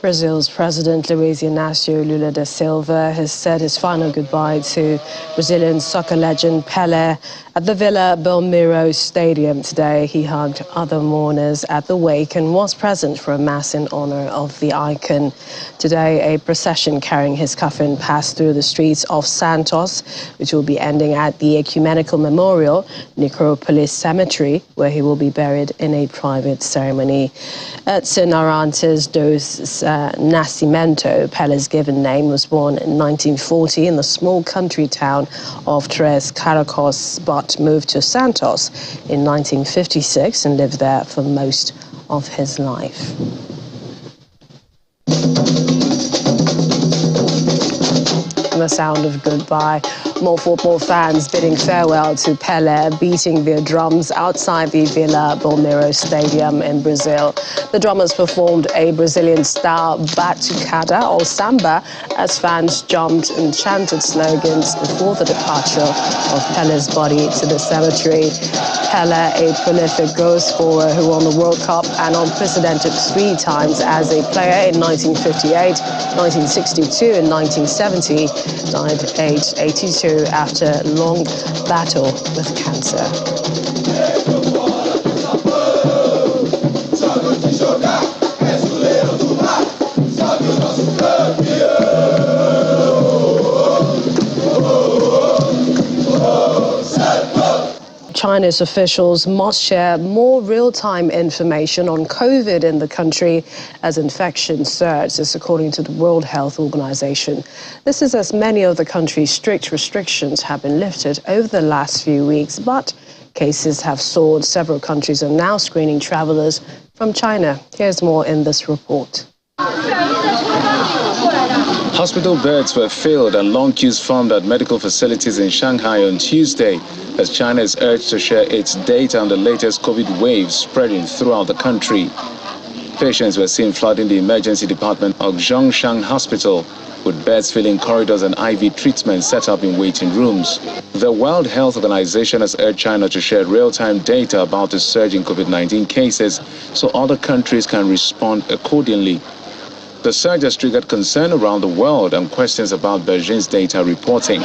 Brazil's President Luiz Inácio Lula da Silva has said his final goodbye to Brazilian soccer legend Pele at the Vila Belmiro Stadium today. He hugged other mourners at the wake and was present for a mass in honor of the icon. Today, a procession carrying his coffin passed through the streets of Santos, which will be ending at the Ecumenical Memorial Necropolis Cemetery, where he will be buried in a private ceremony. At Narantes dos Nascimento, Pele's given name, was born in 1940 in the small country town of Tres Caracos, but moved to Santos in 1956 and lived there for most of his life. And the sound of goodbye. More football fans bidding farewell to Pele, beating their drums outside the Vila Belmiro Stadium in Brazil. The drummers performed a Brazilian-style batucada or samba as fans jumped and chanted slogans before the departure of Pele's body to the cemetery. Pele, a prolific goal scorer who won the World Cup and unprecedented 3 times as a player in 1958, 1962 and 1970, died aged 82 after a long battle with cancer. China's officials must share more real-time information on COVID in the country as infections surge, this according to the World Health Organization. This is as many of the country's strict restrictions have been lifted over the last few weeks, but cases have soared. Several countries are now screening travelers from China. Here's more in this report. Hospital beds were filled and long queues formed at medical facilities in Shanghai on Tuesday as China is urged to share its data on the latest COVID waves spreading throughout the country. Patients were seen flooding the emergency department of Zhongshan Hospital, with beds filling corridors and IV treatment set up in waiting rooms. The World Health Organization has urged China to share real-time data about the surge in COVID-19 cases so other countries can respond accordingly. The surge has triggered concern around the world and questions about Beijing's data reporting.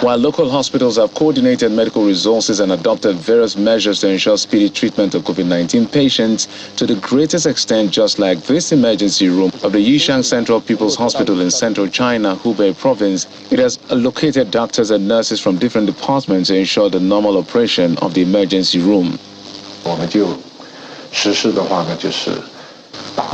While local hospitals have coordinated medical resources and adopted various measures to ensure speedy treatment of COVID-19 patients, to the greatest extent, just like this emergency room of the Yishang Central People's Hospital in central China, Hubei province, it has allocated doctors and nurses from different departments to ensure the normal operation of the emergency room.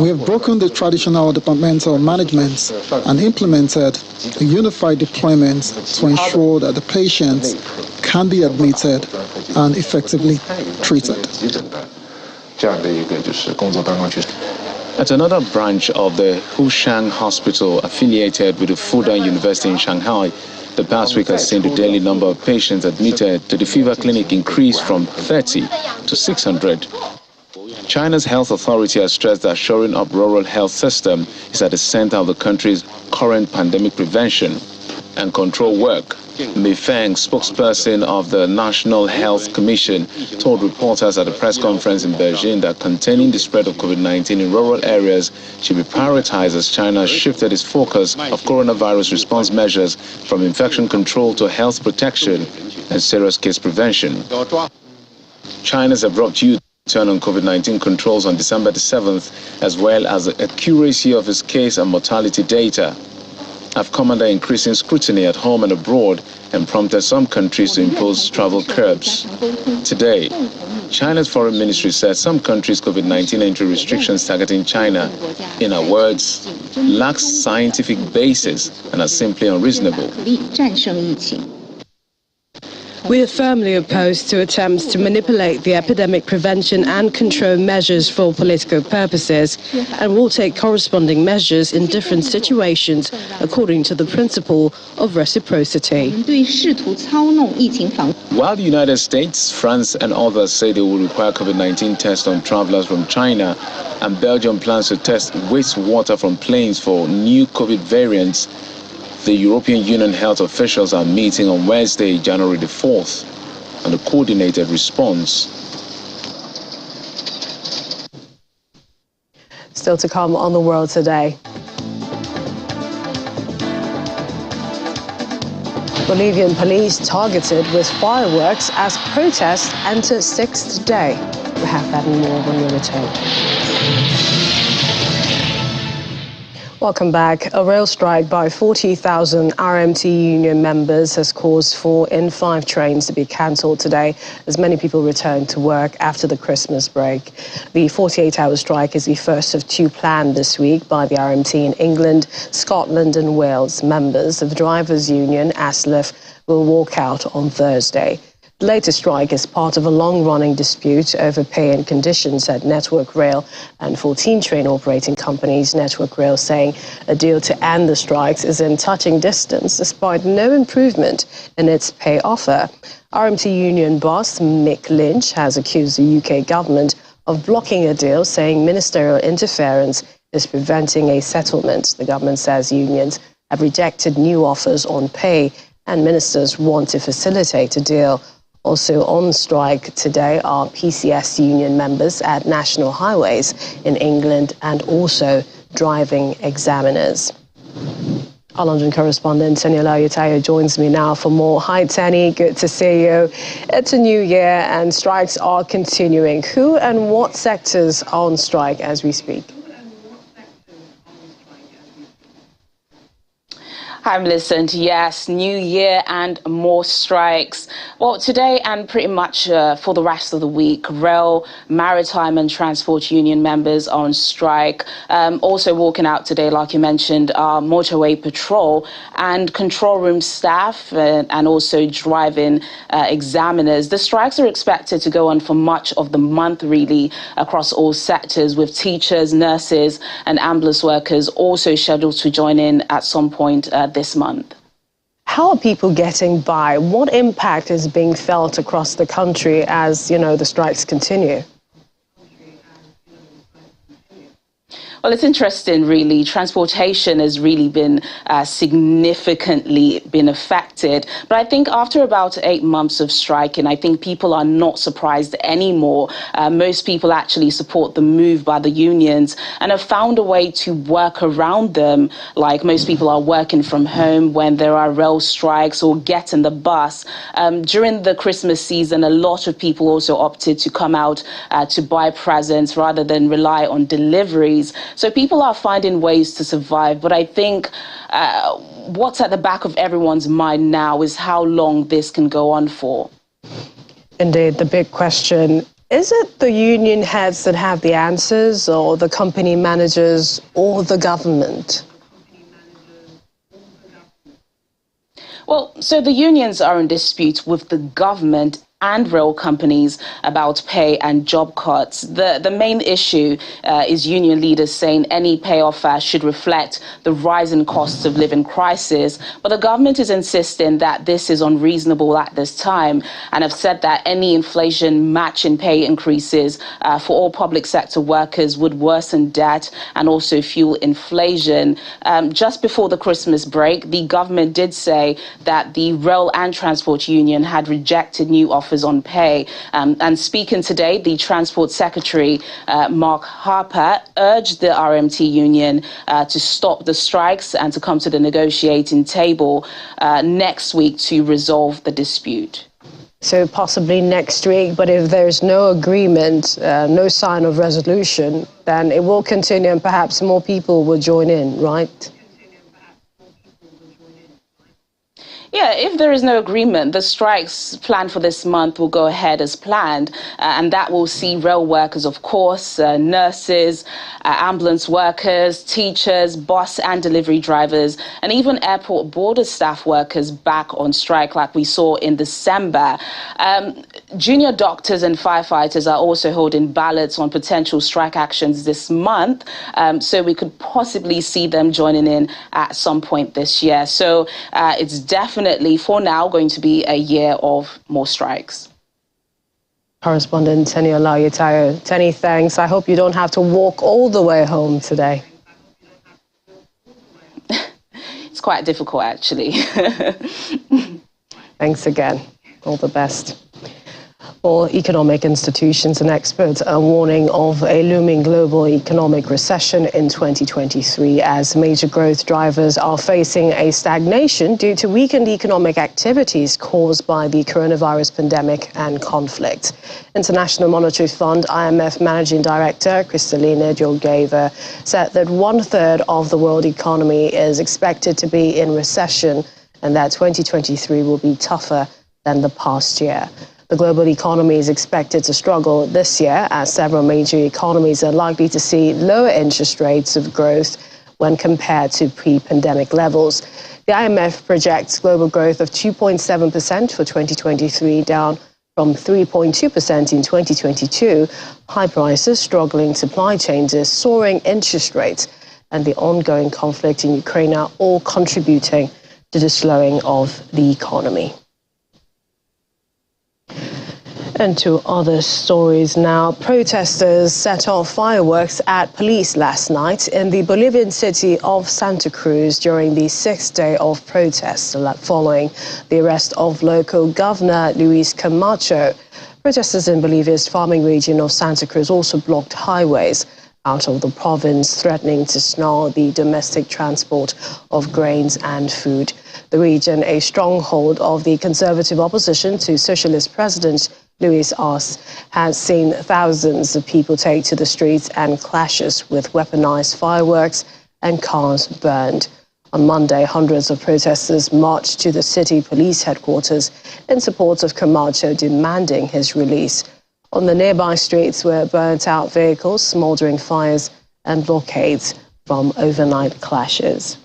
We have broken the traditional departmental management and implemented a unified deployment to ensure that the patients can be admitted and effectively treated. At another branch of the Hushang Hospital affiliated with the Fudan University in Shanghai, the past week has seen the daily number of patients admitted to the fever clinic increase from 30 to 600. China's health authority has stressed that shoring up rural health system is at the center of the country's current pandemic prevention and control work. Mei Feng, spokesperson of the National Health Commission, told reporters at a press conference in Beijing that containing the spread of COVID-19 in rural areas should be prioritized as China shifted its focus of coronavirus response measures from infection control to health protection and serious case prevention. China's abrupt turn on COVID-19 controls on December the 7th, as well as the accuracy of its case and mortality data, have come under increasing scrutiny at home and abroad and prompted some countries to impose travel curbs. Today, China's foreign ministry said some countries' COVID-19 entry restrictions targeting China, in our words, lacks scientific basis and are simply unreasonable. We are firmly opposed to attempts to manipulate the epidemic prevention and control measures for political purposes and will take corresponding measures in different situations according to the principle of reciprocity. While the United States, France and others say they will require COVID-19 tests on travelers from China, and Belgium plans to test wastewater from planes for new COVID variants, the European Union health officials are meeting on Wednesday, January the 4th, on a coordinated response. still to come on The World Today. Bolivian police targeted with fireworks as protests enter sixth day. We'll have that and more when we return. Welcome back. A rail strike by 40,000 RMT union members has caused 4 in 5 trains to be cancelled today as many people return to work after the Christmas break. The 48-hour strike is the first of 2 planned this week by the RMT in England, Scotland and Wales. Members of the drivers' union, ASLEF, will walk out on Thursday. The latest strike is part of a long-running dispute over pay and conditions at Network Rail and 14 train operating companies. Network Rail saying a deal to end the strikes is in touching distance despite no improvement in its pay offer. RMT union boss Mick Lynch has accused the UK government of blocking a deal, saying ministerial interference is preventing a settlement. The government says unions have rejected new offers on pay and ministers want to facilitate a deal. Also on strike today are PCS union members at National Highways in England and also driving examiners. Our London correspondent, Tanya Lauyatayo, joins me now for more. Hi, Tanya. Good to see you. It's a new year and strikes are continuing. Who and what sectors are on strike as we speak? Hi, Millicent. Yes, new year and more strikes. Well, today and pretty much for the rest of the week, rail, maritime and transport union members are on strike. Also walking out today, like you mentioned, are motorway patrol and control room staff and also driving examiners. The strikes are expected to go on for much of the month, really, across all sectors, with teachers, nurses and ambulance workers also scheduled to join in at some point this month. How are people getting by? What impact is being felt across the country as, the strikes continue? Well, it's interesting, really. Transportation has really been significantly affected. But I think after about 8 months of striking, I think people are not surprised anymore. Most people actually support the move by the unions and have found a way to work around them. Like most people are working from home when there are rail strikes or get in the bus. During the Christmas season, a lot of people also opted to come out to buy presents rather than rely on deliveries. So people are finding ways to survive. But I think what's at the back of everyone's mind now is how long this can go on for. Indeed, the big question, is it the union heads that have the answers, or the company managers, or the government? Well, so the unions are in dispute with the government and rail companies about pay and job cuts. The main issue is union leaders saying any pay offer should reflect the rising costs of living crisis. But the government is insisting that this is unreasonable at this time and have said that any inflation matching pay increases for all public sector workers would worsen debt and also fuel inflation. Just before the Christmas break, the government did say that the rail and transport union had rejected new offers on pay. And speaking today, the Transport Secretary, Mark Harper, urged the RMT union to stop the strikes and to come to the negotiating table next week to resolve the dispute. So possibly next week, but if there's no agreement, no sign of resolution, then it will continue and perhaps more people will join in, right? Yeah, if there is no agreement, the strikes planned for this month will go ahead as planned, and that will see rail workers, of course, nurses, ambulance workers, teachers, bus and delivery drivers, and even airport border staff workers back on strike like we saw in December. Junior doctors and firefighters are also holding ballots on potential strike actions this month, so we could possibly see them joining in at some point this year. So it's definitely, for now, going to be a year of more strikes. Correspondent Tanya Lauyatayo. Tenny, thanks. I hope you don't have to walk all the way home today. It's quite difficult, actually. Thanks again. All the best. Well, Well, economic institutions and experts are warning of a looming global economic recession in 2023 as major growth drivers are facing a stagnation due to weakened economic activities caused by the coronavirus pandemic and conflict. International Monetary Fund IMF Managing Director Kristalina Georgieva said that 1/3 of the world economy is expected to be in recession and that 2023 will be tougher than the past year. The global economy is expected to struggle this year as several major economies are likely to see lower interest rates of growth when compared to pre-pandemic levels. The IMF projects global growth of 2.7% for 2023, down from 3.2% in 2022. High prices, struggling supply chains, soaring interest rates, and the ongoing conflict in Ukraine are all contributing to the slowing of the economy. And to other stories now. Protesters set off fireworks at police last night in the Bolivian city of Santa Cruz during the 6th day of protests following the arrest of local governor Luis Camacho. Protesters in Bolivia's farming region of Santa Cruz also blocked highways out of the province, threatening to snarl the domestic transport of grains and food. The region, a stronghold of the conservative opposition to socialist president Luis Arce, has seen thousands of people take to the streets and clashes with weaponized fireworks and cars burned. On Monday, hundreds of protesters marched to the city police headquarters in support of Camacho, demanding his release. On the nearby streets were burnt-out vehicles, smoldering fires and blockades from overnight clashes.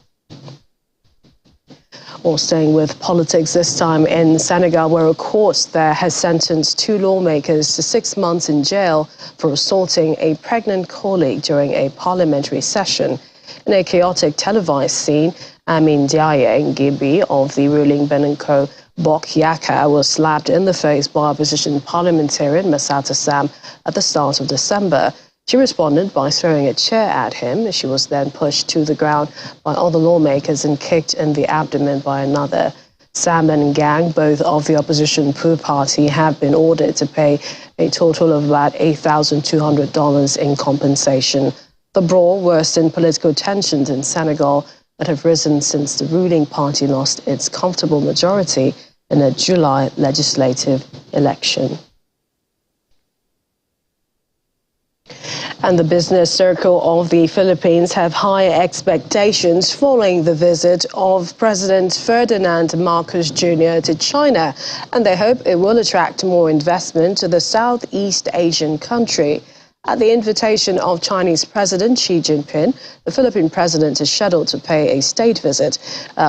Or staying with politics, this time in Senegal, where a court there has sentenced 2 lawmakers to 6 months in jail for assaulting a pregnant colleague during a parliamentary session. In a chaotic televised scene, Amin Diaye Ngibi of the ruling Benenko Bok Yaka was slapped in the face by opposition parliamentarian Massata Sam at the start of December. She responded by throwing a chair at him. She was then pushed to the ground by other lawmakers and kicked in the abdomen by another. Sam and Gang, both of the opposition POU party, have been ordered to pay a total of about $8,200 in compensation. The brawl worsened political tensions in Senegal that have risen since the ruling party lost its comfortable majority in a July legislative election. And the business circle of the Philippines have high expectations following the visit of President Ferdinand Marcos Jr. to China, and they hope it will attract more investment to the Southeast Asian country. At the invitation of Chinese President Xi Jinping, the Philippine president is scheduled to pay a state visit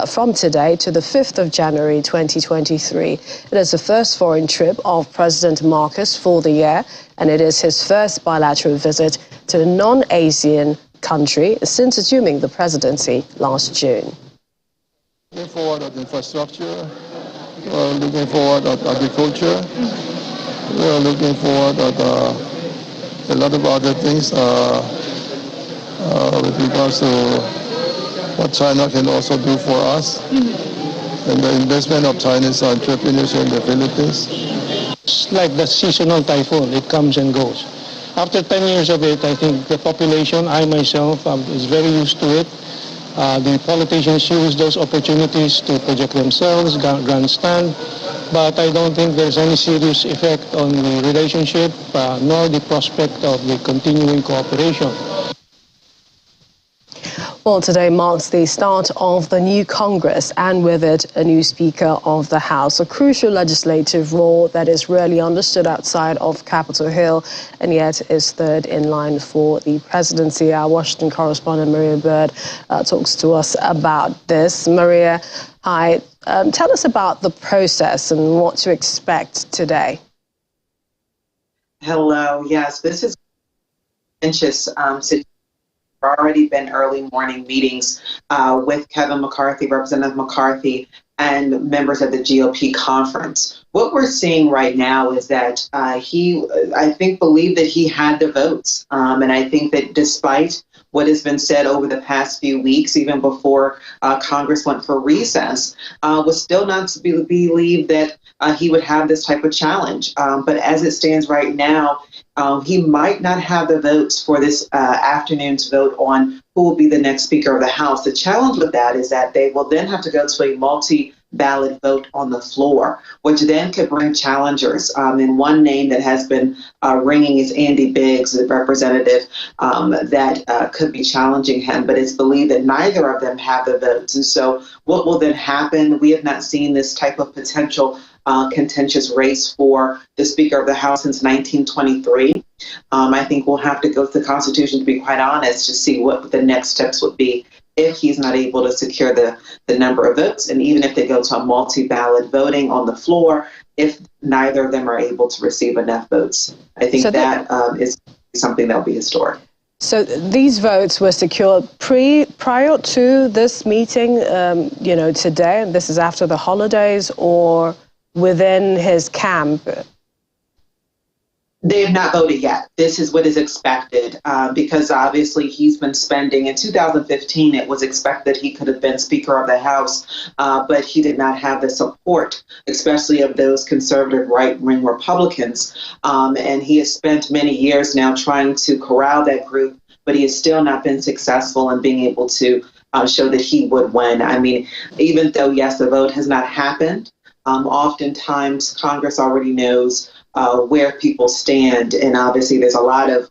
from today to the 5th of January 2023. It is the first foreign trip of President Marcos for the year, and it is his first bilateral visit to a non-Asian country since assuming the presidency last June. Looking forward at infrastructure, looking forward at agriculture, we're looking forward at a lot of other things with regards to what China can also do for us, and the investment of Chinese entrepreneurs in the Philippines. It's like the seasonal typhoon, it comes and goes. After 10 years of it, I think the population, I myself, is very used to it. The politicians use those opportunities to project themselves, grandstand, but I don't think there's any serious effect on the relationship, nor the prospect of the continuing cooperation. Well, today marks the start of the new Congress and with it a new Speaker of the House, a crucial legislative role that is rarely understood outside of Capitol Hill and yet is third in line for the presidency. Our Washington correspondent Maria Bird talks to us about this. Maria, hi. Tell us about the process and what to expect today. Hello. Yes, this is contentious situation. There have already been early morning meetings with Kevin McCarthy, Representative McCarthy, and members of the GOP conference. What we're seeing right now is that he, I think, believed that he had the votes. And I think that despite what has been said over the past few weeks, even before Congress went for recess, was still not to be believed that he would have this type of challenge. But as it stands right now, he might not have the votes for this afternoon's vote on who will be the next Speaker of the House. The challenge with that is that they will then have to go to a multi-ballot vote on the floor, which then could bring challengers. And one name that has been ringing is Andy Biggs, the representative that could be challenging him. But it's believed that neither of them have the votes. And so what will then happen? We have not seen this type of potential contentious race for the Speaker of the House since 1923. I think we'll have to go to the Constitution, to be quite honest, to see what the next steps would be if he's not able to secure the number of votes, and even if they go to a multi-ballot voting on the floor, if neither of them are able to receive enough votes. I think so that is something that will be historic. So these votes were secured prior to this meeting, today, and this is after the holidays, or within his camp? They have not voted yet. This is what is expected because obviously he's been spending. In 2015, it was expected he could have been Speaker of the House, but he did not have the support, especially of those conservative right-wing Republicans. And he has spent many years now trying to corral that group, but he has still not been successful in being able to show that he would win. I mean, even though, yes, the vote has not happened, oftentimes Congress already knows where people stand, and obviously there's a lot of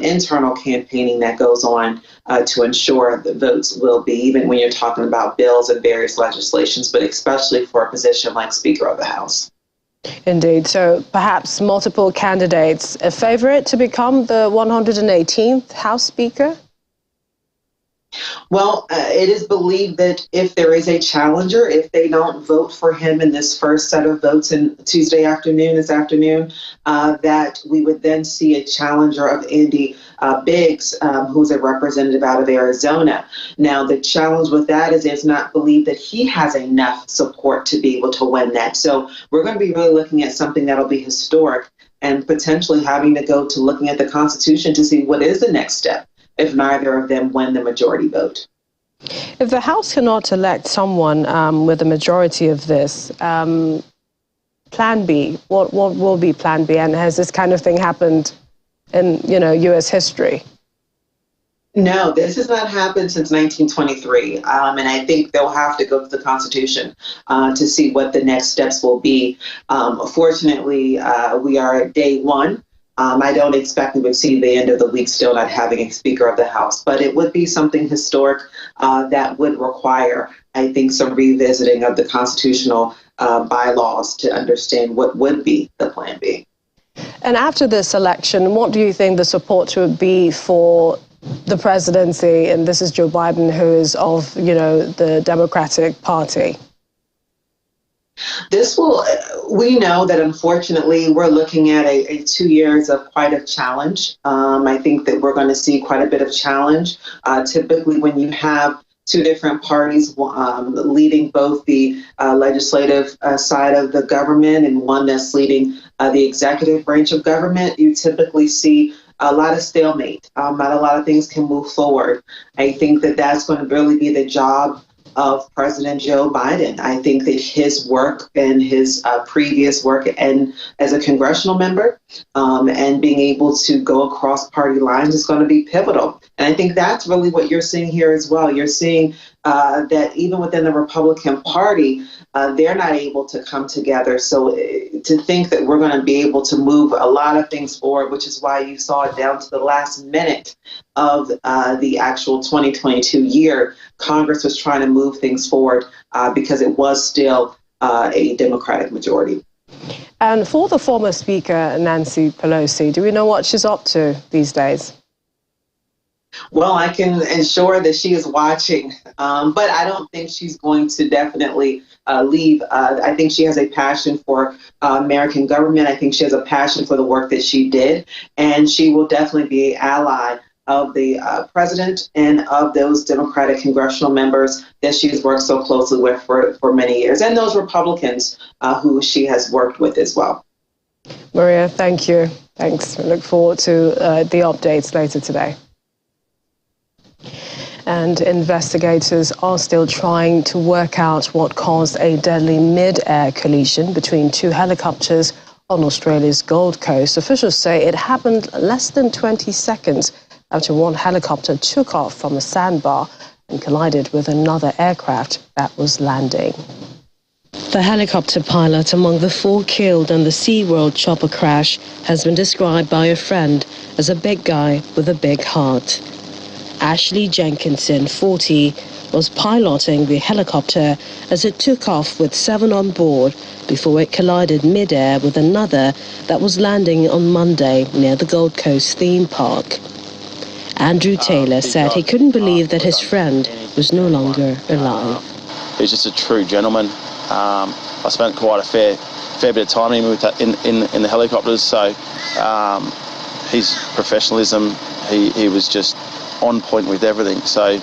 internal campaigning that goes on to ensure the votes will be, even when you're talking about bills and various legislations, but especially for a position like Speaker of the House. Indeed. So perhaps multiple candidates. A favorite to become the 118th House Speaker? Well, it is believed that if there is a challenger, if they don't vote for him in this first set of votes in this afternoon, that we would then see a challenger of Andy Biggs, who's a representative out of Arizona. Now, the challenge with that is it's not believed that he has enough support to be able to win that. So we're going to be really looking at something that'll be historic and potentially having to go to looking at the Constitution to see what is the next step if neither of them win the majority vote. If the House cannot elect someone with a majority of this, Plan B, what will be Plan B? And has this kind of thing happened in, U.S. history? No, this has not happened since 1923. And I think they'll have to go to the Constitution to see what the next steps will be. Fortunately, we are at day one. I don't expect we would see the end of the week still not having a Speaker of the House, but it would be something historic that would require, I think, some revisiting of the constitutional bylaws to understand what would be the Plan B. And after this election, what do you think the support would be for the presidency? And this is Joe Biden, who is of, the Democratic Party. We know that unfortunately we're looking at a 2 years of quite a challenge. I think that we're going to see quite a bit of challenge. Typically when you have two different parties leading both the legislative side of the government and one that's leading the executive branch of government, you typically see a lot of stalemate. Not a lot of things can move forward. I think that that's going to really be the job of President Joe Biden. I think that his work and his previous work and as a congressional member and being able to go across party lines is going to be pivotal. And I think that's really what you're seeing here as well. You're seeing that even within the Republican Party, they're not able to come together. So to think that we're going to be able to move a lot of things forward, which is why you saw it down to the last minute of the actual 2022 year, Congress was trying to move things forward because it was still a Democratic majority. And for the former Speaker, Nancy Pelosi, do we know what she's up to these days? Well, I can ensure that she is watching, but I don't think she's going to definitely leave. I think she has a passion for American government. I think she has a passion for the work that she did, and she will definitely be an ally of the president and of those Democratic congressional members that she's worked so closely with for many years, and those Republicans who she has worked with as well. Maria, thank you. Thanks. We look forward to the updates later today. And investigators are still trying to work out what caused a deadly mid-air collision between two helicopters on Australia's Gold Coast. Officials say it happened less than 20 seconds after one helicopter took off from a sandbar and collided with another aircraft that was landing. The helicopter pilot among the 4 killed in the SeaWorld chopper crash has been described by a friend as a big guy with a big heart. Ashley Jenkinson, 40, was piloting the helicopter as it took off with 7 on board before it collided mid-air with another that was landing on Monday near the Gold Coast theme park. Andrew Taylor said he couldn't believe that his friend was no longer alive. He's just a true gentleman. I spent quite a fair bit of time with that in the helicopters, so his professionalism, he was just on point with everything. So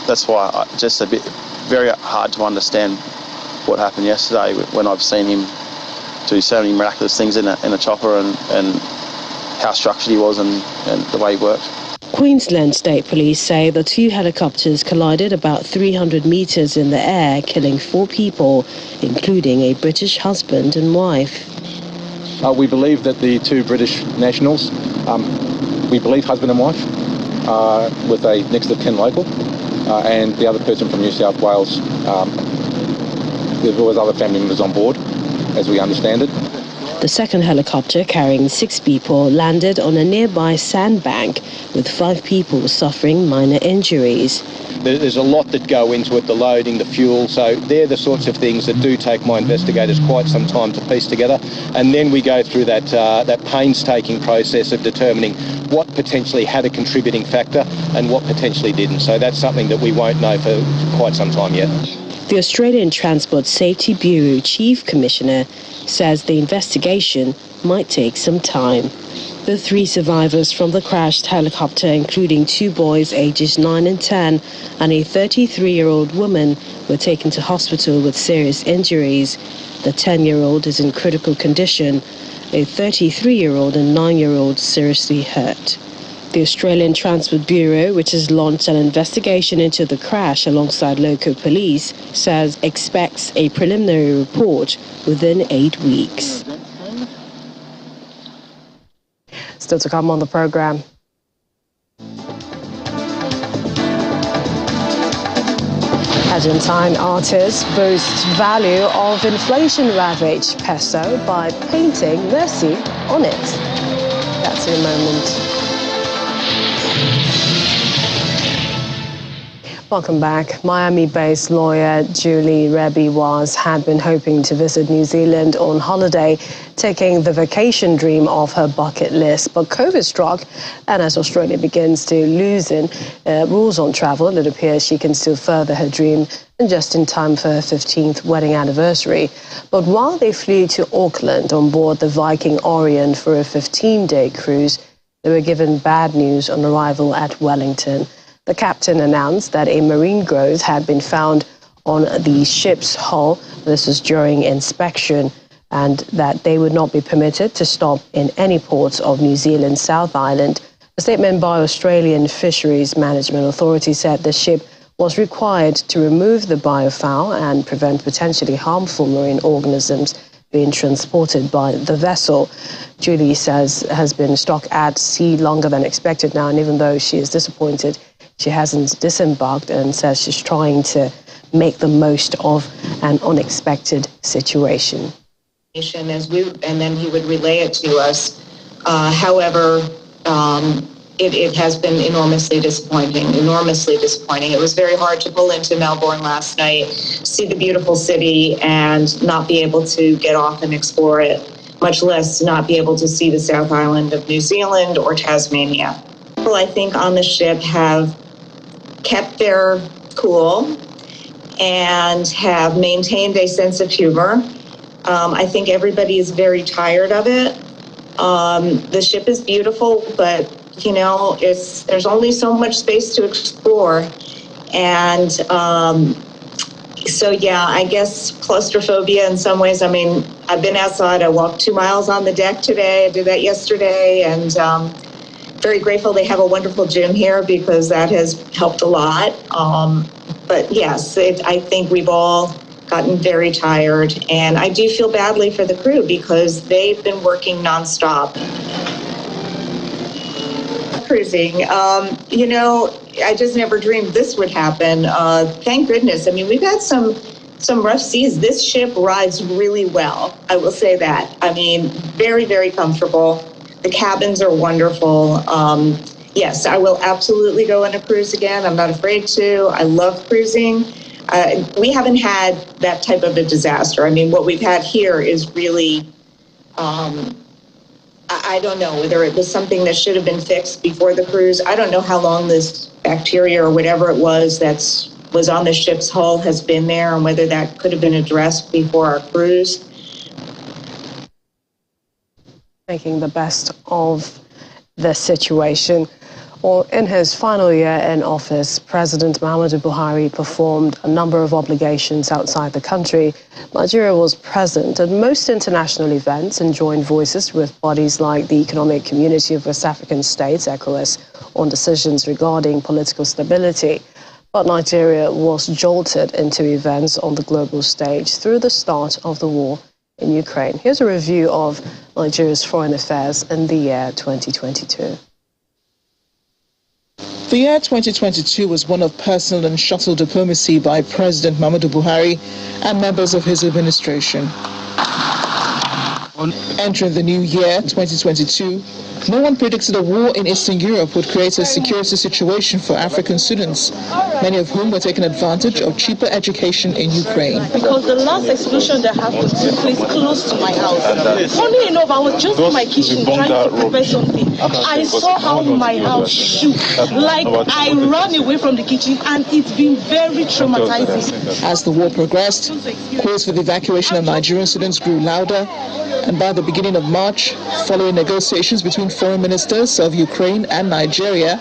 that's why just a bit very hard to understand what happened yesterday when I've seen him do so many miraculous things in a chopper and how structured he was and the way he worked. Queensland State Police say the 2 helicopters collided about 300 metres in the air, killing 4 people, including a British husband and wife. We believe that the 2 British nationals, we believe husband and wife, with a next of kin local, and the other person from New South Wales. There was other family members on board, as we understand it. The second helicopter, carrying 6 people, landed on a nearby sandbank, with 5 people suffering minor injuries. There's a lot that go into it, the loading, the fuel, so they're the sorts of things that do take my investigators quite some time to piece together. And then we go through that painstaking process of determining what potentially had a contributing factor and what potentially didn't. So that's something that we won't know for quite some time yet. The Australian Transport Safety Bureau Chief Commissioner says the investigation might take some time. The 3 survivors from the crashed helicopter, including 2 boys ages 9 and 10 and a 33-year-old woman, were taken to hospital with serious injuries. The 10-year-old is in critical condition. A 33-year-old and 9-year-old seriously hurt. The Australian Transport Bureau, which has launched an investigation into the crash alongside local police, says expects a preliminary report within 8 weeks. Still to come on the program. Argentine artists boast value of inflation-ravaged peso by painting Messi on it. That's in a moment. Welcome back. Miami-based lawyer Julie Rebi had been hoping to visit New Zealand on holiday, taking the vacation dream off her bucket list. But COVID struck, and as Australia begins to loosen rules on travel, it appears she can still further her dream, and just in time for her 15th wedding anniversary. But while they flew to Auckland on board the Viking Orient for a 15-day cruise, they were given bad news on arrival at Wellington. The captain announced that a marine growth had been found on the ship's hull. This was during inspection, and that they would not be permitted to stop in any ports of New Zealand's South Island. A statement by Australian Fisheries Management Authority said the ship was required to remove the biofoul and prevent potentially harmful marine organisms being transported by the vessel. Julie says has been stuck at sea longer than expected now, and even though she is disappointed, she hasn't disembarked, and says she's trying to make the most of an unexpected situation. And then he would relay it to us. However, it has been enormously disappointing. It was very hard to pull into Melbourne last night, see the beautiful city, and not be able to get off and explore it, much less not be able to see the South Island of New Zealand or Tasmania. People, I think, on the ship have kept their cool and have maintained a sense of humor. I think everybody is very tired of it. The ship is beautiful, but there's only so much space to explore. And so, yeah, I guess claustrophobia in some ways. I mean, I've been outside. I walked 2 miles on the deck today. I did that yesterday. And very grateful they have a wonderful gym here because that has helped a lot. But yes, I think we've all gotten very tired, and I do feel badly for the crew because they've been working nonstop. Cruising, you know, I just never dreamed this would happen. Thank goodness. I mean, we've had some rough seas. This ship rides really well. I will say that. I mean, very, very comfortable. The cabins are wonderful. Yes, I will absolutely go on a cruise again. I'm not afraid to. I love cruising. We haven't had that type of a disaster. I mean, what we've had here is really, I don't know whether it was something that should have been fixed before the cruise. I don't know how long this bacteria or whatever it was was on the ship's hull has been there, and whether that could have been addressed before our cruise. Making the best of the situation. Well, in his final year in office, President Muhammadu Buhari performed a number of obligations outside the country. Nigeria was present at most international events and joined voices with bodies like the Economic Community of West African States, ECOWAS, on decisions regarding political stability. But Nigeria was jolted into events on the global stage through the start of the war in Ukraine. Here's a review of Nigeria's foreign affairs in the year 2022. The year 2022 was one of personal and shuttle diplomacy by President Muhammadu Buhari and members of his administration. Entering the new year, 2022, no one predicted a war in Eastern Europe would create a security situation for African students, many of whom were taking advantage of cheaper education in Ukraine. Because the last explosion that happened took place close to my house. Funny enough, I was just in my kitchen trying to prepare something. I saw how my house shook. Like, I ran away from the kitchen, and it's been very traumatizing. As the war progressed, calls for the evacuation of Nigerian students grew louder, and by the beginning of March, following negotiations between foreign ministers of Ukraine and Nigeria,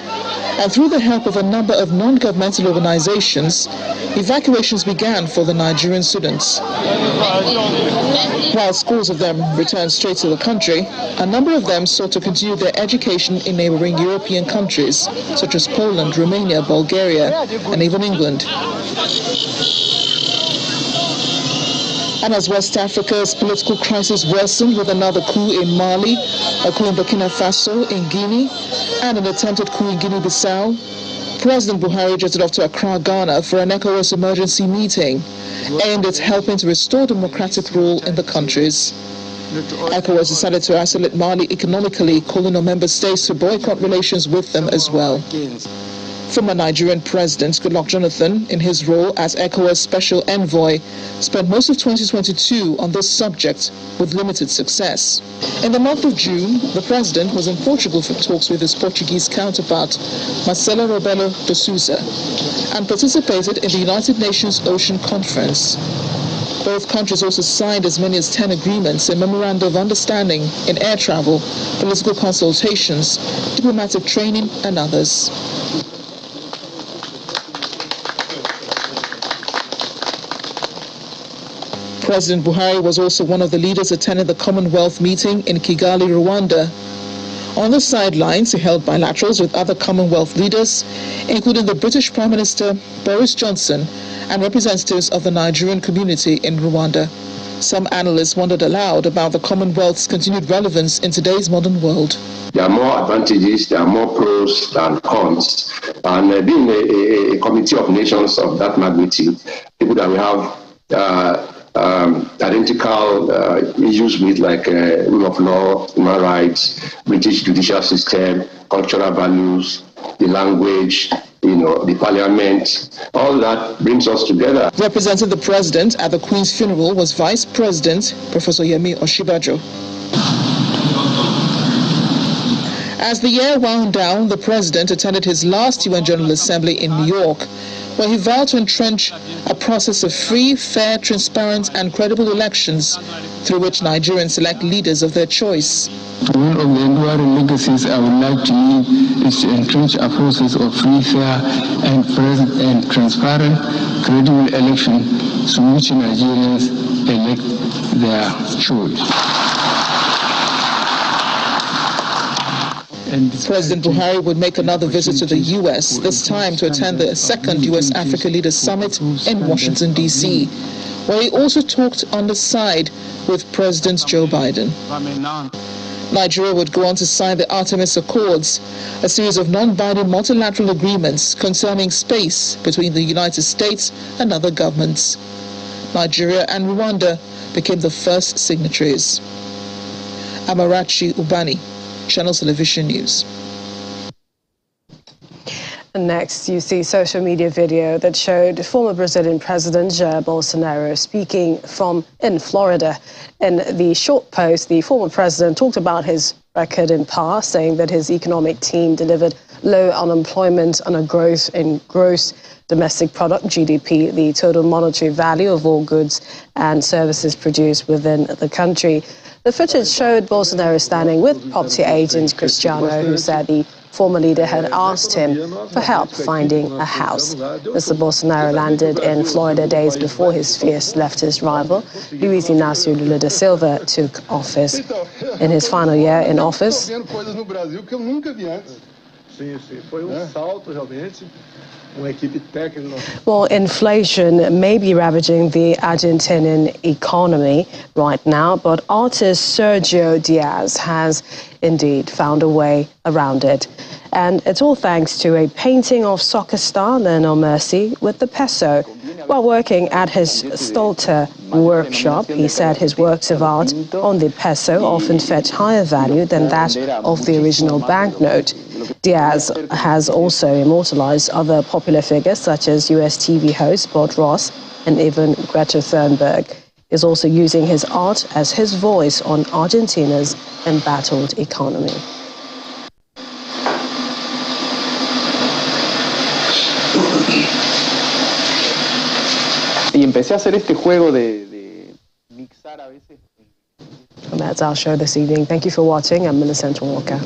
and through the help of a number of non-governmental organizations, evacuations began for the Nigerian students. While scores of them returned straight to the country, a number of them sought to continue their education in neighboring European countries, such as Poland, Romania, Bulgaria, and even England. And as West Africa's political crisis worsened with another coup in Mali, a coup in Burkina Faso, in Guinea, and an attempted coup in Guinea-Bissau, President Buhari jetted off to Accra, Ghana for an ECOWAS emergency meeting aimed at helping to restore democratic rule in the countries. ECOWAS decided to isolate Mali economically, calling on member states to boycott relations with them as well. Former Nigerian President Goodluck Jonathan, in his role as ECOWAS Special Envoy, spent most of 2022 on this subject with limited success. In the month of June, the president was in Portugal for talks with his Portuguese counterpart, Marcelo Rebelo de Sousa, and participated in the United Nations Ocean Conference. Both countries also signed as many as 10 agreements and memoranda of understanding in air travel, political consultations, diplomatic training, and others. President Buhari was also one of the leaders attending the Commonwealth meeting in Kigali, Rwanda. On the sidelines, he held bilaterals with other Commonwealth leaders, including the British Prime Minister Boris Johnson and representatives of the Nigerian community in Rwanda. Some analysts wondered aloud about the Commonwealth's continued relevance in today's modern world. There are more advantages, there are more pros than cons. And being a committee of nations of that magnitude, people that we have identical issues with, like rule of law, human rights, British judicial system, cultural values, the language, the parliament, all that brings us together. Representing the president at the Queen's funeral was Vice President Professor Yemi Osinbajo. As the year wound down, the president attended his last UN General Assembly in New York, where he vowed to entrench a process of free, fair, transparent and credible elections through which Nigerians select leaders of their choice. One of the enduring legacies I would like to leave is to entrench a process of free, fair and transparent, credible election through which Nigerians elect their choice. President Buhari would make another visit to the U.S., this time to attend the second U.S.-Africa Leaders Summit in Washington, D.C., where he also talked on the side with President Joe Biden. Nigeria would go on to sign the Artemis Accords, a series of non-binding multilateral agreements concerning space between the United States and other governments. Nigeria and Rwanda became the first signatories. Amarachi Ubani, Channel Television News. And next, you see social media video that showed former Brazilian President Jair Bolsonaro speaking in Florida. In the short post, the former president talked about his record in past, saying that his economic team delivered low unemployment and a growth in gross domestic product, GDP, the total monetary value of all goods and services produced within the country. The footage showed Bolsonaro standing with property agent Cristiano, who said the former leader had asked him for help finding a house. Mr. Bolsonaro landed in Florida days before his fierce leftist rival, Luiz Inácio Lula da Silva, took office. In his final year in office, well, inflation may be ravaging the Argentinian economy right now, but artist Sergio Diaz has indeed found a way around it. And it's all thanks to a painting of soccer star Lionel Messi with the peso. While working at his Stolter workshop, he said his works of art on the peso often fetch higher value than that of the original banknote. Diaz has also immortalized other popular figures such as US TV host Bob Ross and even Greta Thunberg. He's also using his art as his voice on Argentina's embattled economy. Y empecé a hacer este juego de mixar a veces. And that's our show this evening. Thank you for watching. I'm Millicent Walker.